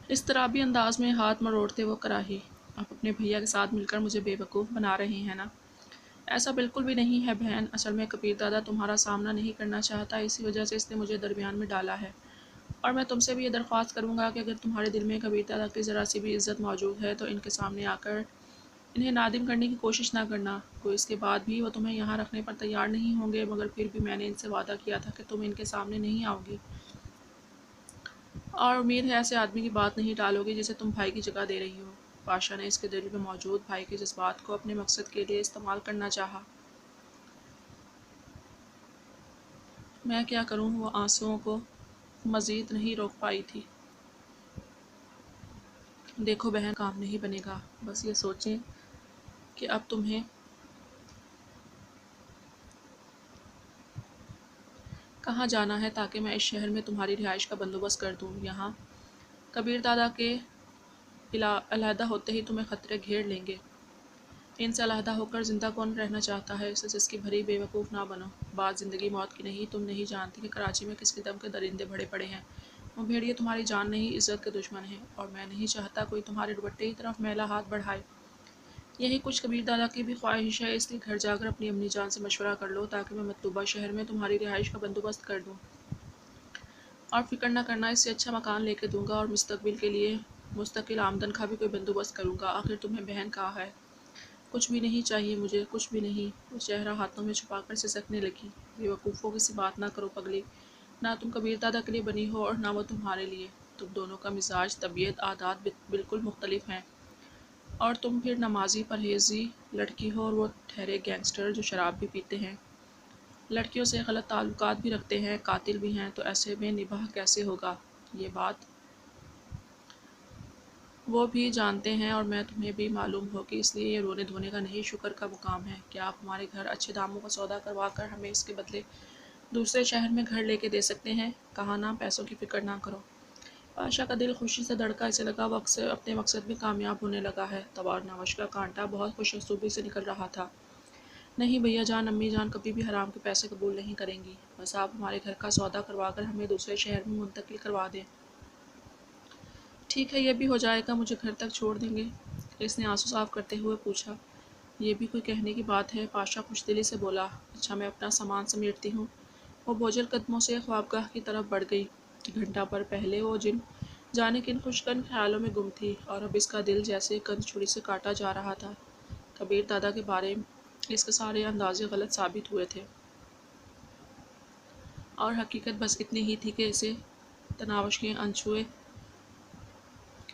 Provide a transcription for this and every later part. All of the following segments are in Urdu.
اس طرح بھی انداز میں ہاتھ مروڑتے وہ کراہی، آپ اپنے بھیا کے ساتھ مل کر مجھے بیوقوف بنا رہی ہیں نا؟ ایسا بالکل بھی نہیں ہے بہن، اصل میں کبیر دادا تمہارا سامنا نہیں کرنا چاہتا، اسی وجہ سے اس نے مجھے درمیان میں ڈالا ہے۔ اور میں تم سے بھی یہ درخواست کروں گا کہ اگر تمہارے دل میں کبیر دادا کی ذرا سی بھی عزت موجود ہے تو ان کے سامنے آ کر انہیں نادم کرنے کی کوشش نہ کرنا۔ کوئی اس کے بعد بھی وہ تمہیں یہاں رکھنے پر تیار نہیں ہوں گے، مگر پھر بھی میں نے ان سے وعدہ کیا تھا کہ تم ان کے سامنے نہیں آؤ گی، اور امید ہے ایسے آدمی کی بات نہیں ٹالو گی جسے تم بھائی کی جگہ دے رہی ہو۔ پاشا نے اس کے دل میں موجود بھائی کے جذبات کو اپنے مقصد کے لیے استعمال کرنا چاہا۔ میں کیا کروں، وہ آنسوؤں کو مزید نہیں روک پائی تھی۔ دیکھو بہن، کام نہیں بنے گا، بس یہ سوچیں کہ اب تمہیں کہاں جانا ہے تاکہ میں اس شہر میں تمہاری رہائش کا بندوبست کر دوں۔ یہاں کبیر دادا کے علیحدہ ہوتے ہی تمہیں خطرے گھیر لیں گے۔ ان سے علیحدہ ہو کر زندہ کون رہنا چاہتا ہے؟ اس کی بھری بیوقوف نہ بنو، بات زندگی موت کی نہیں۔ تم نہیں جانتی کہ کراچی میں کس قسم کے درندے بھرے پڑے ہیں۔ وہ بھیڑیے تمہاری جان نہیں، عزت کے دشمن ہیں، اور میں نہیں چاہتا کوئی تمہارے دوپٹے کی طرف میلا ہاتھ بڑھائے۔ یہی کچھ کبیر دادا کی بھی خواہش ہے، اس لیے گھر جا کر اپنی امی جان سے مشورہ کر لو تاکہ میں مطلوبہ شہر میں تمہاری رہائش کا بندوبست کر دوں، اور فکر نہ کرنا، اس سے اچھا مکان لے کے دوں گا، اور مستقبل کے لیے مستقل آمدن کا بھی کوئی بندوبست کروں گا۔ آخر تمہیں بہن کہا ہے، کچھ بھی نہیں چاہیے مجھے، کچھ بھی نہیں۔ وہ چہرہ ہاتھوں میں چھپا کر سسکنے لگی۔ بے وقوفوں کی سی بات نہ کرو پگلی، نہ تم کبیر دادا کے لیے بنی ہو اور نہ وہ تمہارے لیے۔ تم دونوں کا مزاج، طبیعت، عادات بالکل مختلف ہیں، اور تم پھر نمازی پرہیزی لڑکی ہو اور وہ ٹھہرے گینگسٹر جو شراب بھی پیتے ہیں، لڑکیوں سے غلط تعلقات بھی رکھتے ہیں، قاتل بھی ہیں، تو ایسے میں نباہ کیسے ہوگا؟ یہ بات وہ بھی جانتے ہیں اور میں تمہیں بھی معلوم ہوگی، اس لیے یہ رونے دھونے کا نہیں، شکر کا مقام ہے۔ کیا آپ ہمارے گھر اچھے داموں کا سودا کروا کر ہمیں اس کے بدلے دوسرے شہر میں گھر لے کے دے سکتے ہیں؟ کہا نا، پیسوں کی فکر نہ کرو۔ پاشا کا دل خوشی سے دھڑکا، اسے لگا وہ اپنے مقصد میں کامیاب ہونے لگا ہے۔ تب نوش کا کانٹا بہت خوش اسلوبی سے نکل رہا تھا۔ نہیں بھیا جان، امی جان کبھی بھی حرام کے پیسے قبول نہیں کریں گی، بس آپ ہمارے گھر کا سودا کروا کر ہمیں دوسرے شہر میں منتقل کروا دیں۔ ٹھیک ہے، یہ بھی ہو جائے گا، مجھے گھر تک چھوڑ دیں گے؟ اس نے آنسو صاف کرتے ہوئے پوچھا۔ یہ بھی کوئی کہنے کی بات ہے؟ پاشا خوش دلی سے بولا۔ اچھا، میں اپنا سامان سمیٹتی ہوں۔ وہ بوجھل قدموں سے خوابگاہ کی طرف بڑھ گئی۔ گھنٹہ پر پہلے وہ جانے کن خوشگن خیالوں میں گم تھی، اور اب اس کا دل جیسے کند چھری سے کاٹا جا رہا تھا۔ کبیر دادا کے بارے اس کے سارے اندازے غلط ثابت ہوئے تھے، اور حقیقت بس اتنی ہی تھی کہ اسے تناوش کے انچوئے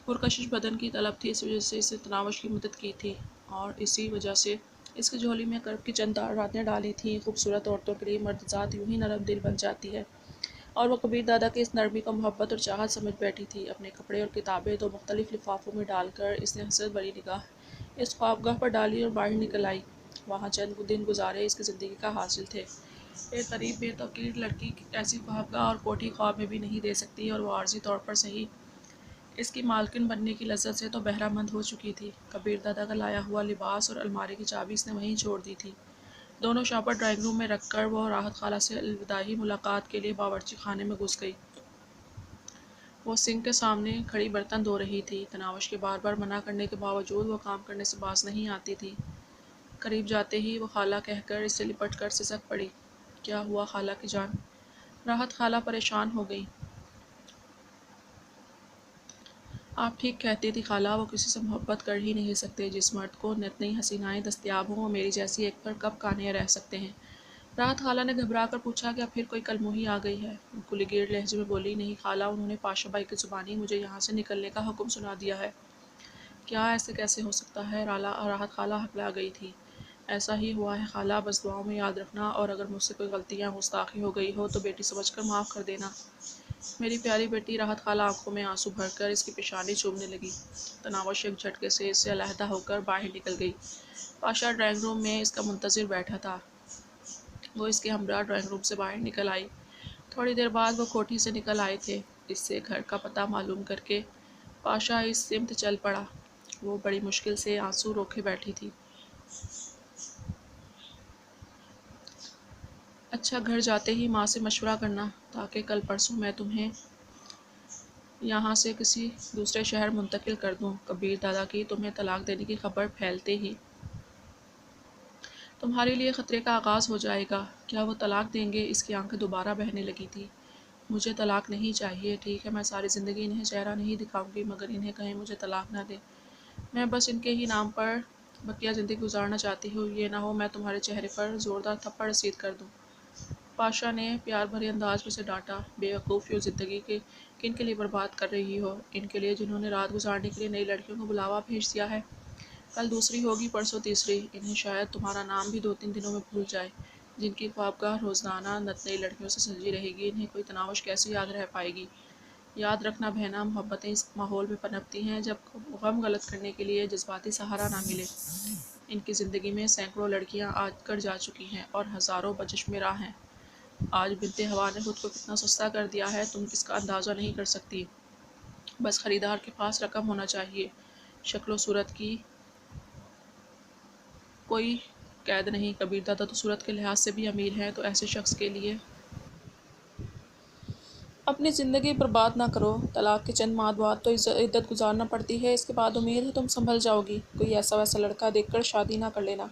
پرکشش بدن کی طلب تھی، اس وجہ سے اسے تناوش کی مدد کی تھی، اور اسی وجہ سے اس کی جھولی میں کرب کی چند راتیں ڈالی تھیں۔ خوبصورت عورتوں کے لیے مرد ذات یوں ہی نرم دل بن جاتی ہے، اور وہ کبیر دادا کی اس نرمی کو محبت اور چاہت سمجھ بیٹھی تھی۔ اپنے کپڑے اور کتابیں دو مختلف لفافوں میں ڈال کر اس نے حسرت بھری نگاہ اس خوابگاہ پر ڈالی اور باہر نکل آئی۔ وہاں چند دن گزارے اس کی زندگی کا حاصل تھے۔ ایک غریب بے توقیر لڑکی ایسی خوابگاہ اور کوٹھی خواب میں بھی نہیں دے سکتی، اور وہ عارضی طور پر صحیح اس کی مالکن بننے کی لذت سے تو بہرہ مند ہو چکی تھی۔ کبیر دادا کا لایا ہوا لباس اور الماری کی چابی اس نے وہیں چھوڑ دی تھی۔ دونوں شاپر ڈرائنگ روم میں رکھ کر وہ راحت خالہ سے الوداعی ملاقات کے لیے باورچی خانے میں گھس گئی۔ وہ سنک کے سامنے کھڑی برتن دھو رہی تھی۔ تناوش کے بار بار منع کرنے کے باوجود وہ کام کرنے سے باز نہیں آتی تھی۔ قریب جاتے ہی وہ خالہ کہہ کر اس سے لپٹ کر سسک پڑی۔ کیا ہوا خالہ کی جان؟ راحت خالہ پریشان ہو گئی۔ آپ ٹھیک کہتی تھی خالہ، وہ کسی سے محبت کر ہی نہیں سکتے۔ جس مرد کو نتنی حسینائیں دستیاب ہوں، وہ میری جیسی ایک پر کب قانع رہ سکتے ہیں؟ راحت خالہ نے گھبرا کر پوچھا، کیا پھر کوئی کلموہی آ گئی ہے؟ کلی گیر لہجے میں بولی، نہیں خالہ، انہوں نے پاشا بھائی کی زبانی مجھے یہاں سے نکلنے کا حکم سنا دیا ہے۔ کیا ایسے کیسے ہو سکتا ہے؟ راحت خالہ ہکلا گئی تھی۔ ایسا ہی ہوا ہے خالہ، بس دعاؤں میں یاد رکھنا، اور اگر مجھ سے کوئی غلطی یا گستاخی ہو گئی ہو تو بیٹی سمجھ کر معاف کر دینا، میری پیاری بیٹی۔ راحت خالہ آنکھوں میں آنسو بھر کر اس کی پیشانی چومنے لگی۔ تناوش ایک جھٹکے سے اس سے علیحدہ ہو کر باہر نکل گئی۔ پاشا ڈرائنگ روم میں اس کا منتظر بیٹھا تھا۔ وہ اس کے ہمراہ ڈرائنگ روم سے باہر نکل آئی۔ تھوڑی دیر بعد وہ کوٹھی سے نکل آئے تھے۔ اس سے گھر کا پتہ معلوم کر کے پاشا اس سمت چل پڑا۔ وہ بڑی مشکل سے آنسو روکے بیٹھی تھی۔ اچھا، گھر جاتے ہی ماں سے مشورہ کرنا، تاکہ کل پرسوں میں تمہیں یہاں سے کسی دوسرے شہر منتقل کر دوں؟ کبیر دادا کی تمہیں طلاق دینے کی خبر پھیلتے ہی تمہارے لیے خطرے کا آغاز ہو جائے گا۔ کیا وہ طلاق دیں گے؟ اس کی آنکھیں دوبارہ بہنے لگی تھی۔ مجھے طلاق نہیں چاہیے، ٹھیک ہے میں ساری زندگی انہیں چہرہ نہیں دکھاؤں گی، مگر انہیں کہیں مجھے طلاق نہ دیں۔ میں بس ان کے ہی نام پر بقیہ زندگی گزارنا چاہتی ہوں، یہ نہ ہو میں تمہارے چہرے پر زوردار تھپڑ رسید کر دوں۔ پاشا نے پیار بھرے انداز میں اسے ڈانٹا۔ بے وقوفیو، زندگی کے کن کے لیے برباد کر رہی ہو؟ ان کے لیے جنہوں نے رات گزارنے کے لیے نئی لڑکیوں کو بلاوا بھیج دیا ہے۔ کل دوسری ہوگی، پرسوں تیسری۔ انہیں شاید تمہارا نام بھی 2-3 دنوں میں بھول جائے۔ جن کی خوابگاہ روزانہ نت نئی لڑکیوں سے سجی رہے گی، انہیں کوئی تناوش کیسے یاد رہ پائے گی؟ یاد رکھنا بہنا، محبتیں اس ماحول میں پنپتی ہیں جب غم غلط کرنے کے لیے جذباتی سہارا نہ ملے۔ ان کی زندگی میں سینکڑوں لڑکیاں آ کر جا چکی ہیں اور ہزاروں بچشمے راہ ہیں۔ آج بنت ہوا نے خود کو کتنا سستا کر دیا ہے تم اس کا اندازہ نہیں کر سکتی۔ بس خریدار کے پاس رقم ہونا چاہیے۔ شکل و صورت کی کوئی قید نہیں۔ کبیر دادا تو صورت کے لحاظ سے بھی امیر ہیں، تو ایسے شخص کے لیے اپنی زندگی برباد نہ کرو۔ طلاق کے چند ماہ بعد تو عدت گزارنا پڑتی ہے، اس کے بعد امید ہے تم سنبھل جاؤ گی۔ کوئی ایسا ویسا لڑکا دیکھ کر شادی نہ کر لینا۔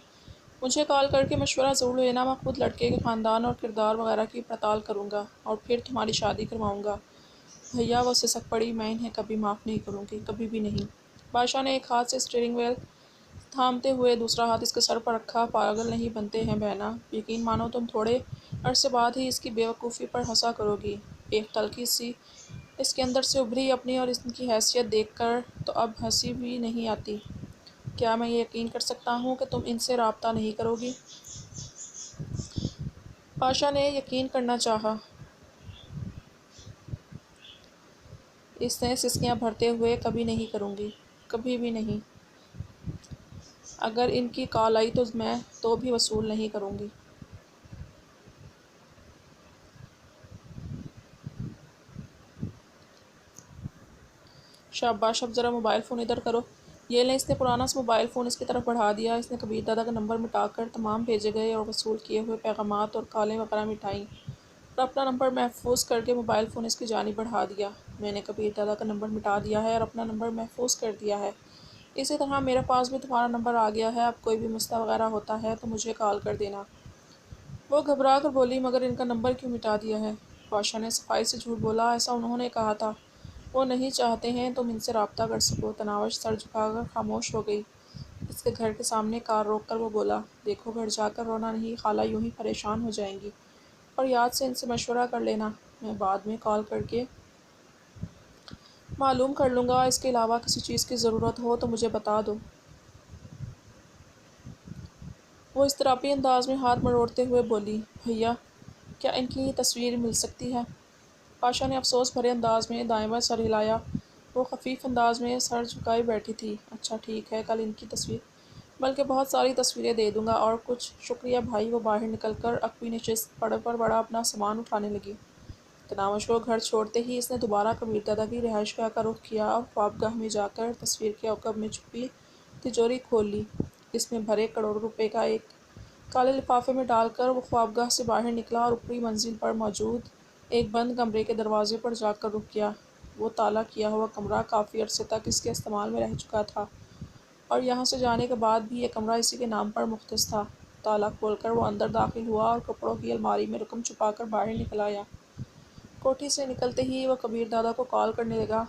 مجھے کال کر کے مشورہ ضرور لینا، میں خود لڑکے کے خاندان اور کردار وغیرہ کی پڑتال کروں گا اور پھر تمہاری شادی کرواؤں گا۔ بھیا وہ سسک پڑی، میں انہیں کبھی معاف نہیں کروں گی، کبھی بھی نہیں۔ بادشاہ نے ایک ہاتھ سے اسٹیئرنگ وہیل تھامتے ہوئے دوسرا ہاتھ اس کے سر پر رکھا۔ پاگل نہیں بنتے ہیں بہنا، یقین مانو تم تھوڑے عرصے بعد ہی اس کی بے وقوفی پر ہنسا کرو گی۔ ایک تلخی سی اس کے اندر سے ابھری، اپنی اور ان کی حیثیت دیکھ کر تو اب ہنسی بھی نہیں آتی۔ کیا میں یہ یقین کر سکتا ہوں کہ تم ان سے رابطہ نہیں کرو گی؟ پاشا نے یقین کرنا چاہا۔ اس نے سسکیاں بھرتے ہوئے کبھی نہیں کروں گی، کبھی بھی نہیں۔ اگر ان کی کال آئی تو میں تو بھی وصول نہیں کروں گی۔ شاباش، اب ذرا موبائل فون ادھر کرو۔ یہ لیں۔ اس نے پرانا سا موبائل فون اس کی طرف بڑھا دیا۔ اس نے کبیر دادا کا نمبر مٹا کر تمام بھیجے گئے اور وصول کیے ہوئے پیغامات اور کالیں وغیرہ مٹائیں اور اپنا نمبر محفوظ کر کے موبائل فون اس کی جانب بڑھا دیا۔ میں نے کبیر دادا کا نمبر مٹا دیا ہے اور اپنا نمبر محفوظ کر دیا ہے۔ اسی طرح میرے پاس بھی تمہارا نمبر آ گیا ہے۔ اب کوئی بھی مسئلہ وغیرہ ہوتا ہے تو مجھے کال کر دینا۔ وہ گھبرا کر بولی، مگر ان کا نمبر کیوں مٹا دیا ہے؟ بادشاہ نے صفائی سے جھوٹ بولا، ایسا انہوں نے کہا تھا۔ وہ نہیں چاہتے ہیں تم ان سے رابطہ کر سکو۔ تناوش سر جھکا کر خاموش ہو گئی۔ اس کے گھر کے سامنے کار روک کر وہ بولا، دیکھو گھر جا کر رونا نہیں، خالہ یوں ہی پریشان ہو جائیں گی، اور یاد سے ان سے مشورہ کر لینا۔ میں بعد میں کال کر کے معلوم کر لوں گا۔ اس کے علاوہ کسی چیز کی ضرورت ہو تو مجھے بتا دو۔ وہ اضطرابی انداز میں ہاتھ مروڑتے ہوئے بولی، بھیا کیا ان کی تصویر مل سکتی ہے؟ پاشا نے افسوس بھرے انداز میں دائیں بائیں سر ہلایا۔ وہ خفیف انداز میں سر جھکائے بیٹھی تھی۔ اچھا ٹھیک ہے، کل ان کی تصویر، بلکہ بہت ساری تصویریں دے دوں گا اور کچھ۔ شکریہ بھائی۔ وہ باہر نکل کر عقبی نشست پر بڑا اپنا سامان اٹھانے لگی۔ تناوش کو گھر چھوڑتے ہی اس نے دوبارہ کبیر دادا کی رہائش گاہ کا رخ کیا اور خوابگاہ میں جا کر تصویر کے عقب میں چھپی تجوری کھول لی۔ اس میں بھرے کروڑوں روپے کا ایک کالے لفافے میں ڈال کر وہ خوابگاہ سے باہر نکلا اور اوپری منزل پر موجود ایک بند کمرے کے دروازے پر جا کر رک گیا۔ وہ تالا کیا ہوا کمرہ کافی عرصے تک اس کے استعمال میں رہ چکا تھا اور یہاں سے جانے کے بعد بھی یہ کمرہ اسی کے نام پر مختص تھا۔ تالا کھول کر وہ اندر داخل ہوا اور کپڑوں کی الماری میں رقم چھپا کر باہر نکل آیا۔ کوٹھی سے نکلتے ہی وہ کبیر دادا کو کال کرنے لگا۔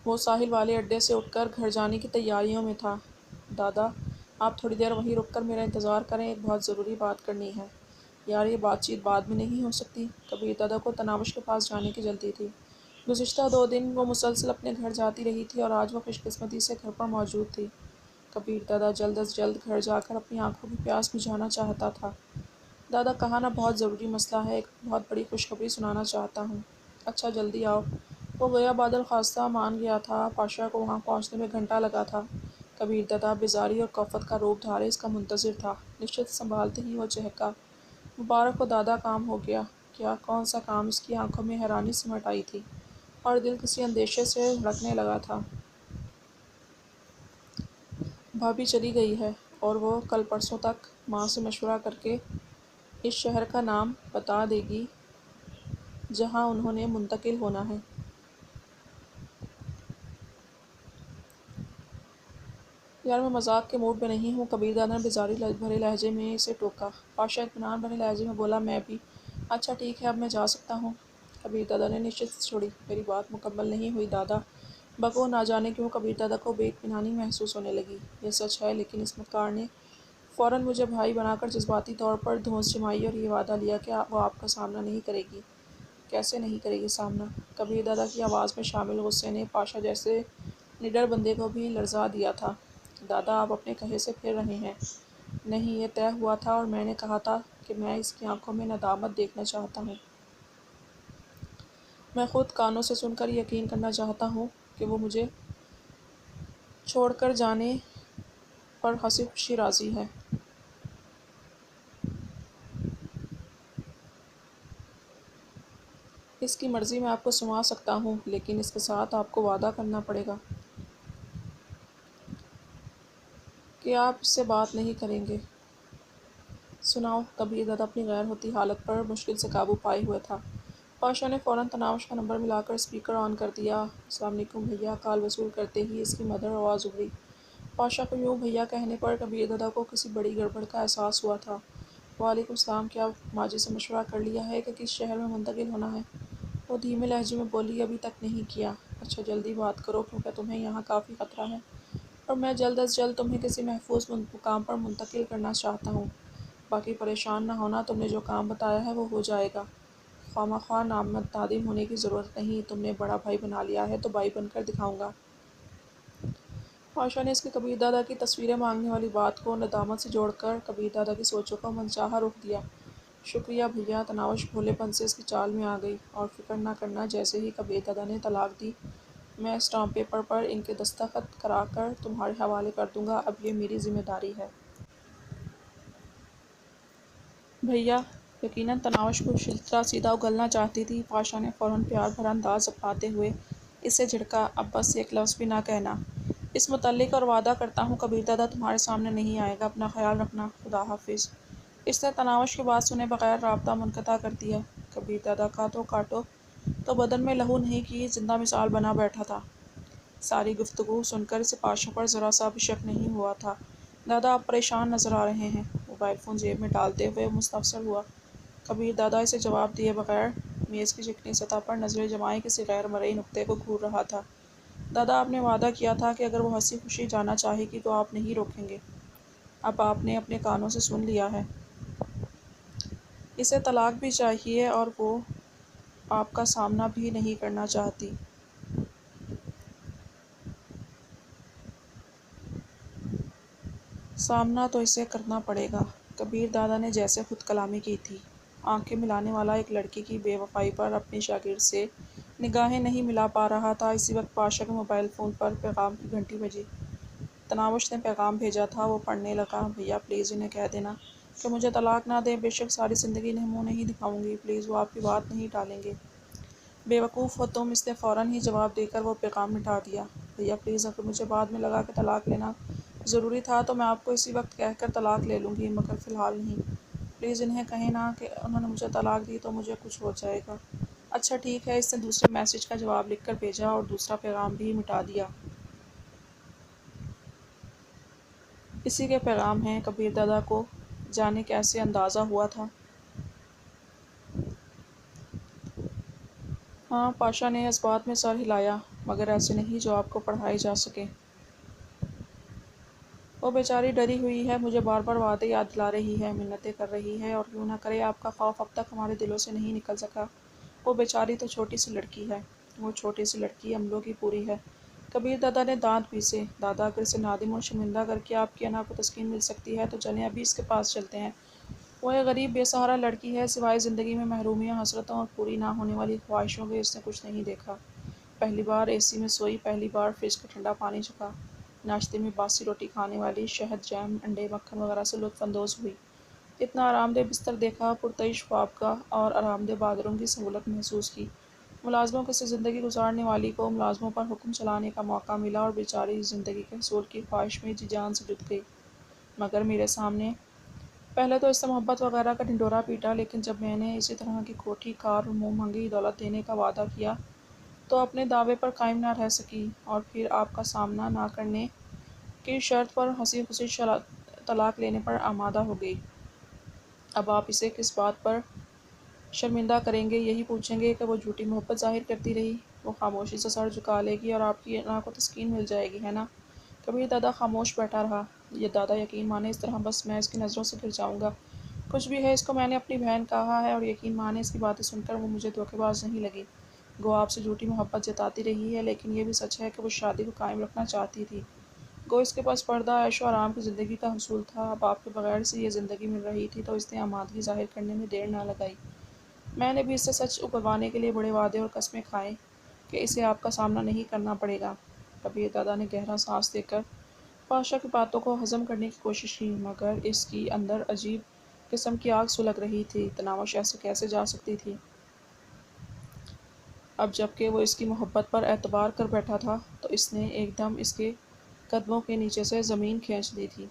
وہ ساحل والے اڈے سے اٹھ کر گھر جانے کی تیاریوں میں تھا۔ دادا آپ تھوڑی دیر وہیں رک کر میرا انتظار کریں، ایک بہت ضروری بات کرنی ہے۔ یار یہ بات چیت بعد میں نہیں ہو سکتی؟ کبیر دادا کو تناوش کے پاس جانے کی جلدی تھی۔ گزشتہ 2 دن وہ مسلسل اپنے گھر جاتی رہی تھی اور آج وہ خوش قسمتی سے گھر پر موجود تھی۔ کبیر دادا جلد از جلد گھر جا کر اپنی آنکھوں کی پیاس بجھانا چاہتا تھا۔ دادا کہا نا، بہت ضروری مسئلہ ہے، ایک بہت بڑی خوشخبری سنانا چاہتا ہوں۔ اچھا جلدی آؤ۔ وہ گویا بادل خواستہ مان گیا تھا۔ پاشا کو وہاں پہنچنے میں گھنٹہ لگا تھا۔ کبیر دادا بیزاری اور کوفت کا روپ دھارے اس کا منتظر تھا۔ نشست سنبھالتے ہی وہ چہکا، مبارک ہو دادا، کام ہو گیا۔ کیا؟ کون سا کام؟ اس کی آنکھوں میں حیرانی سمٹ آئی تھی اور دل کسی اندیشے سے دھڑکنے لگا تھا۔ بھابھی چلی گئی ہے اور وہ کل پرسوں تک ماں سے مشورہ کر کے اس شہر کا نام بتا دے گی جہاں انہوں نے منتقل ہونا ہے۔ یار میں مذاق کے موڈ میں نہیں ہوں، کبیر دادا نے بیزاری بھرے لہجے میں اسے ٹوکا۔ پاشا اطمینان بھرے لہجے میں بولا، میں بھی۔ اچھا ٹھیک ہے، اب میں جا سکتا ہوں؟ کبیر دادا نے نشست چھوڑی۔ میری بات مکمل نہیں ہوئی دادا۔ بقول نہ جانے کیوں کبیر دادا کو بے اطمینانی محسوس ہونے لگی۔ یہ سچ ہے، لیکن عصمت کار نے فوراً مجھے بھائی بنا کر جذباتی طور پر دھونس جمائی اور یہ وعدہ لیا کہ وہ آپ کا سامنا نہیں کرے گی۔ کیسے نہیں کرے گی سامنا؟ کبیر دادا کی آواز میں شامل غصے نے پاشا جیسے نڈر بندے کو بھی لرزا دیا تھا۔ دادا آپ اپنے کہے سے پھر رہے ہیں۔ نہیں، یہ طے ہوا تھا اور میں نے کہا تھا کہ میں اس کی آنکھوں میں ندامت دیکھنا چاہتا ہوں۔ میں خود کانوں سے سن کر یقین کرنا چاہتا ہوں کہ وہ مجھے چھوڑ کر جانے پر ہنسی خوشی راضی ہے۔ اس کی مرضی میں آپ کو سنا سکتا ہوں، لیکن اس کے ساتھ آپ کو وعدہ کرنا پڑے گا کہ آپ اس سے بات نہیں کریں گے۔ سناؤ۔ کبیر دادا اپنی غیر ہوتی حالت پر مشکل سے قابو پائے ہوئے تھا۔ پاشا نے فوراً تناوش کا نمبر ملا کر اسپیکر آن کر دیا۔ السلام علیکم بھیا۔ کال وصول کرتے ہی اس کی مدھر آواز ابھری۔ پاشا کو یوں بھیا کہنے پر کبیر دادا کو کسی بڑی گڑبڑ کا احساس ہوا تھا۔ وعلیکم السلام، کیا ماجی سے مشورہ کر لیا ہے کہ کس شہر میں منتقل ہونا ہے؟ وہ دھیمے لہجے میں بولی، ابھی تک نہیں کیا۔ اچھا جلدی بات کرو، کیونکہ تمہیں یہاں کافی خطرہ ہے اور میں جلد از جلد تمہیں کسی محفوظ مقام پر منتقل کرنا چاہتا ہوں۔ باقی پریشان نہ ہونا، تم نے جو کام بتایا ہے وہ ہو جائے گا۔ خواہ مخواہ نادم ہونے کی ضرورت نہیں، تم نے بڑا بھائی بنا لیا ہے تو بھائی بن کر دکھاؤں گا۔ پاشا نے اس کی کبیر دادا کی تصویریں مانگنے والی بات کو ندامت سے جوڑ کر کبیر دادا کی سوچوں کا منچاہا رخ دیا۔ شکریہ بھیا۔ تناوش بھولے پن سے اس کی چال میں آ گئی۔ اور فکر نہ کرنا، جیسے ہی کبیر دادا نے طلاق دی میں اسٹامپ پیپر پر ان کے دستخط کرا کر تمہارے حوالے کر دوں گا۔ اب یہ میری ذمہ داری ہے۔ بھیا۔ یقیناً تناوش کو سلسلہ سیدھا اگلنا چاہتی تھی۔ پاشا نے فوراً پیار بھرا انداز اپناتے ہوئے اسے جھڑکا، اب بس ایک لفظ بھی نہ کہنا اس متعلق، اور وعدہ کرتا ہوں کبیر دادا تمہارے سامنے نہیں آئے گا۔ اپنا خیال رکھنا، خدا حافظ۔ اس نے تناوش کی بات سنے بغیر رابطہ منقطع کر دیا۔ کبیر دادا کا تو کاٹو تو بدن میں لہو نہیں کی زندہ مثال بنا بیٹھا تھا۔ ساری گفتگو سن کر اسے پاشا پر ذرا سا بھی شک نہیں ہوا تھا۔ دادا آپ پریشان نظر آ رہے ہیں۔ موبائل فون جیب میں ڈالتے ہوئے مستفسر ہوا۔ کبیر دادا اسے جواب دیے بغیر میز کی چکنی سطح پر نظریں جمائے کسی غیر مرئی نقطے کو گھور رہا تھا۔ دادا آپ نے وعدہ کیا تھا کہ اگر وہ ہنسی خوشی جانا چاہے گی تو آپ نہیں روکیں گے۔ اب آپ نے اپنے کانوں سے سن لیا ہے۔ اسے طلاق بھی چاہیے اور وہ آپ کا سامنا بھی نہیں کرنا چاہتی۔ سامنا تو اسے کرنا پڑے گا۔ کبیر دادا نے جیسے خود کلامی کی تھی۔ آنکھیں ملانے والا ایک لڑکی کی بے وفائی پر اپنی شاگرد سے نگاہیں نہیں ملا پا رہا تھا۔ اسی وقت پاشا کے موبائل فون پر پیغام کی گھنٹی بجی۔ تناوش نے پیغام بھیجا تھا۔ وہ پڑھنے لگا، بھیا پلیز انہیں کہہ دینا کہ مجھے طلاق نہ دیں، بے شک ساری زندگی انہیں منہ نہیں دکھاؤں گی، پلیز وہ آپ کی بات نہیں ٹالیں گے۔ بے وقوف ہو تم۔ اس نے فوراً ہی جواب دے کر وہ پیغام مٹا دیا۔ بھیا پلیز، اگر مجھے بعد میں لگا کہ طلاق لینا ضروری تھا تو میں آپ کو اسی وقت کہہ کر طلاق لے لوں گی، مگر فی الحال نہیں۔ پلیز انہیں کہیں نا کہ انہوں نے مجھے طلاق دی تو مجھے کچھ ہو جائے گا۔ اچھا ٹھیک ہے۔ اس نے دوسرے میسج کا جواب لکھ کر بھیجا اور دوسرا پیغام بھی مٹا دیا۔ اسی کے پیغام ہیں۔ کبیر دادا کو جانے کیسے اندازہ ہوا تھا۔ ہاں، پاشا نے اس بات میں سر ہلایا، مگر ایسے نہیں جو آپ کو پڑھائے جا سکیں۔ وہ بیچاری ڈری ہوئی ہے، مجھے بار بار وعدے یاد دلا رہی ہے، منتیں کر رہی ہے، اور کیوں نہ کرے، آپ کا خوف اب تک ہمارے دلوں سے نہیں نکل سکا۔ وہ بیچاری تو چھوٹی سی لڑکی ہے۔ وہ چھوٹی سی لڑکی عملوں کی پوری ہے۔ کبیر دادا نے دانت پیسے۔ دادا اگر اسے نادم اور شرمندہ کر کے آپ کی انا کو تسکین مل سکتی ہے تو چلیں ابھی اس کے پاس چلتے ہیں۔ وہ ایک غریب بے سہارا لڑکی ہے، سوائے زندگی میں محرومیوں، حسرتوں اور پوری نہ ہونے والی خواہشوں کے اس نے کچھ نہیں دیکھا۔ پہلی بار اے سی میں سوئی، پہلی بار فریج کا ٹھنڈا پانی چکھا، ناشتے میں باسی روٹی کھانے والی، شہد، جیم، انڈے، مکھن وغیرہ سے لطف اندوز ہوئی، اتنا آرام دہ بستر دیکھا، پرتعیش خوابگاہ اور آرام دہ باتھ روم کی سہولت محسوس کی۔ ملازموں کی سی زندگی گزارنے والی کو ملازموں پر حکم چلانے کا موقع ملا اور بیچاری زندگی کے حصول کی خواہش میں جی جان سے جت گئی۔ مگر میرے سامنے پہلے تو اس سے محبت وغیرہ کا ڈھنڈورا پیٹا، لیکن جب میں نے اسی طرح کی کوٹھی کار اور منہ مانگی دولت دینے کا وعدہ کیا تو اپنے دعوے پر قائم نہ رہ سکی، اور پھر آپ کا سامنا نہ کرنے کی شرط پر ہنسی خوشی طلاق لینے پر آمادہ ہو گئی۔ اب آپ اسے کس بات پر شرمندہ کریں گے؟ یہی پوچھیں گے کہ وہ جھوٹی محبت ظاہر کرتی رہی؟ وہ خاموشی سے سر جھکا لے گی اور آپ کی انا کو تسکین مل جائے گی، ہے نا؟ کبیر دادا خاموش بیٹھا رہا۔ یہ دادا یقین مانے اس طرح بس میں اس کی نظروں سے گر جاؤں گا؟ کچھ بھی ہے، اس کو میں نے اپنی بہن کہا ہے، اور یقین مانے اس کی باتیں سن کر وہ مجھے دھوکے باز نہیں لگی۔ گو آپ سے جھوٹی محبت جتاتی رہی ہے، لیکن یہ بھی سچ ہے کہ وہ شادی کو قائم رکھنا چاہتی تھی۔ گو اس کے پاس پردہ عیش و آرام کی زندگی کا حصول تھا۔ اب آپ کے بغیر سے یہ زندگی مل رہی تھی تو اس نے آمادگی ظاہر کرنے میں دیر نہ لگائی۔ میں نے بھی اس سے سچ اگلوانے کے لیے بڑے وعدے اور قسمیں کھائے کہ اسے آپ کا سامنا نہیں کرنا پڑے گا۔ کبیر دادا نے گہرا سانس لے کر پاشا کی باتوں کو ہضم کرنے کی کوشش کی، مگر اس کی اندر عجیب قسم کی آگ سلگ رہی تھی۔ تناوش ایسے کیسے جا سکتی تھی؟ اب جب کہ وہ اس کی محبت پر اعتبار کر بیٹھا تھا تو اس نے ایک دم اس کے قدموں کے نیچے سے زمین کھینچ لی تھی۔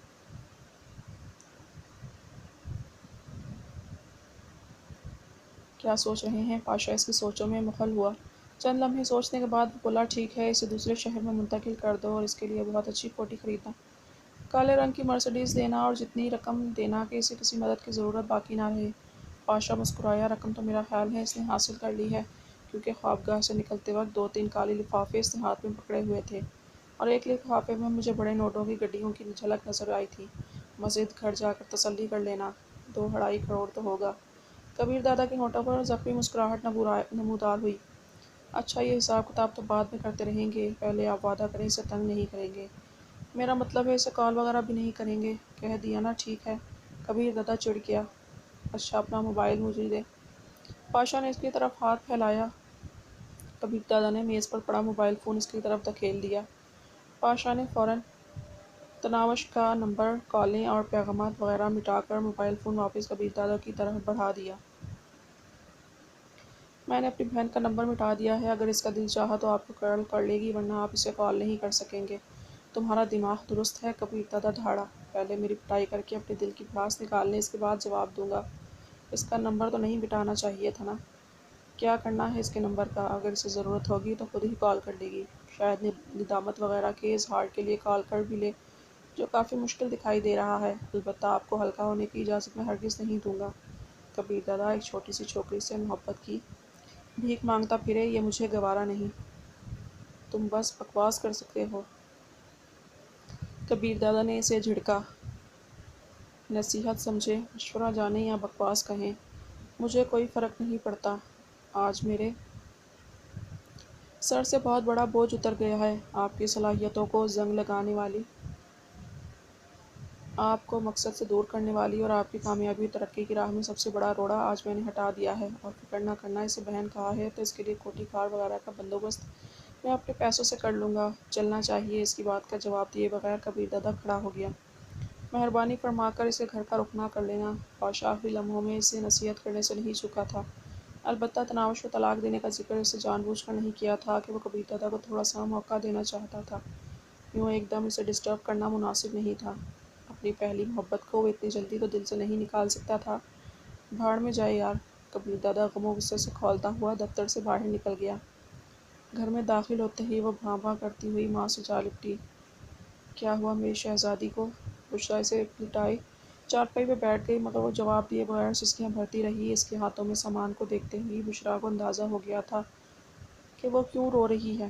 کیا سوچ رہے ہیں؟ پاشا اس کی سوچوں میں مغل ہوا۔ چند لمحے سوچنے کے بعد وہ بولا، ٹھیک ہے، اسے دوسرے شہر میں منتقل کر دو اور اس کے لیے بہت اچھی کوٹھی خریدنا، کالے رنگ کی مرسڈیز دینا اور جتنی رقم دینا کہ اسے کسی مدد کی ضرورت باقی نہ رہے۔ پاشا مسکرایا، رقم تو میرا خیال ہے اس نے حاصل کر لی ہے، کیونکہ خوابگاہ سے نکلتے وقت 2-3 کالے لفافے اس نے ہاتھ میں پکڑے ہوئے تھے، اور ایک لفافے میں مجھے بڑے نوٹوں کی گڈیوں کی جھلک نظر آئی تھی۔ مزید گھر جا کر تسلی کر لینا، 2-2.5 کروڑ تو ہوگا۔ کبیر دادا کے ہونٹوں پر زخمی مسکراہٹ نمودار ہوئی۔ اچھا، یہ حساب کتاب تو بعد میں کرتے رہیں گے، پہلے آپ وعدہ کریں اسے تنگ نہیں کریں گے۔ میرا مطلب ہے اسے کال وغیرہ بھی نہیں کریں گے۔ کہہ دیا نا، ٹھیک ہے۔ کبیر دادا چڑ گیا۔ اچھا، اپنا موبائل مجھے دے۔ پاشا نے اس کی طرف ہاتھ پھیلایا۔ کبیر دادا نے میز پر پڑا موبائل فون اس کی طرف دھکیل دیا۔ پاشا نے فوراً تناوش کا نمبر، کالیں اور پیغامات وغیرہ مٹا کر موبائل فون واپس کبیر دادا کی طرف بڑھا دیا۔ میں نے اپنی بہن کا نمبر مٹا دیا ہے، اگر اس کا دل چاہا تو آپ کو کال کر لے گی، ورنہ آپ اسے کال نہیں کر سکیں گے۔ تمہارا دماغ درست ہے؟ کبیر دادا دھاڑا۔ پہلے میری پٹائی کر کے اپنے دل کی بھڑاس نکال لیں، اس کے بعد جواب دوں گا۔ اس کا نمبر تو نہیں مٹانا چاہیے تھا نا؟ کیا کرنا ہے اس کے نمبر کا؟ اگر اسے ضرورت ہوگی تو خود ہی کال کر لے گی، شاید ندامت وغیرہ کے اظہار کے لیے کال کر بھی لے، جو کافی مشکل دکھائی دے رہا ہے۔ البتہ آپ کو ہلکا ہونے کی اجازت میں ہرگز نہیں دوں گا۔ کبیر دادا ایک چھوٹی سی چھوکری سے محبت کی بھیک مانگتا پھرے، یہ مجھے گوارا نہیں۔ تم بس بکواس کر سکتے ہو۔ کبیر دادا نے اسے جھڑکا۔ نصیحت سمجھے، مشورہ جانیں یا بکواس کہیں، مجھے کوئی فرق نہیں پڑتا۔ آج میرے سر سے بہت بڑا بوجھ اتر گیا ہے۔ آپ کی صلاحیتوں کو زنگ لگانے والی، آپ کو مقصد سے دور کرنے والی اور آپ کی کامیابی و ترقی کی راہ میں سب سے بڑا روڑا آج میں نے ہٹا دیا ہے، اور فکر نہ کرنا، اسے بہن کہا ہے تو اس کے لیے کوٹھی کار وغیرہ کا بندوبست میں اپنے پیسوں سے کر لوں گا۔ چلنا چاہیے۔ اس کی بات کا جواب دیے بغیر کبیر دادا کھڑا ہو گیا۔ مہربانی فرما کر اسے گھر کا رخ نہ کر لینا۔ پاشا آخری لمحوں میں اسے نصیحت کرنے سے نہیں چکا تھا، البتہ تناوش کو طلاق دینے کا ذکر اسے جان بوجھ کر نہیں کیا تھا کہ وہ کبیر دادا کو تھوڑا سا موقع دینا چاہتا تھا۔ یوں ایک دم اسے ڈسٹرب کرنا مناسب نہیں تھا۔ اپنی پہلی محبت کو وہ اتنی جلدی تو دل سے نہیں نکال سکتا تھا۔ بھاڑ میں جائے یار۔ کبیر دادا غم و غصے سے کھولتا ہوا دفتر سے باہر نکل گیا۔ گھر میں داخل ہوتے ہی وہ بھاں بھاں کرتی ہوئی ماں سے جا لپٹی۔ کیا ہوا میری شہزادی کو؟ بشریٰ اسے لٹائی چارپائی پہ بیٹھ گئی، مگر وہ جواب دیے بغیر سسکیاں بھرتی رہی۔ اس کے ہاتھوں میں سامان کو دیکھتے ہی بشریٰ کو اندازہ ہو گیا تھا کہ وہ کیوں رو رہی ہے۔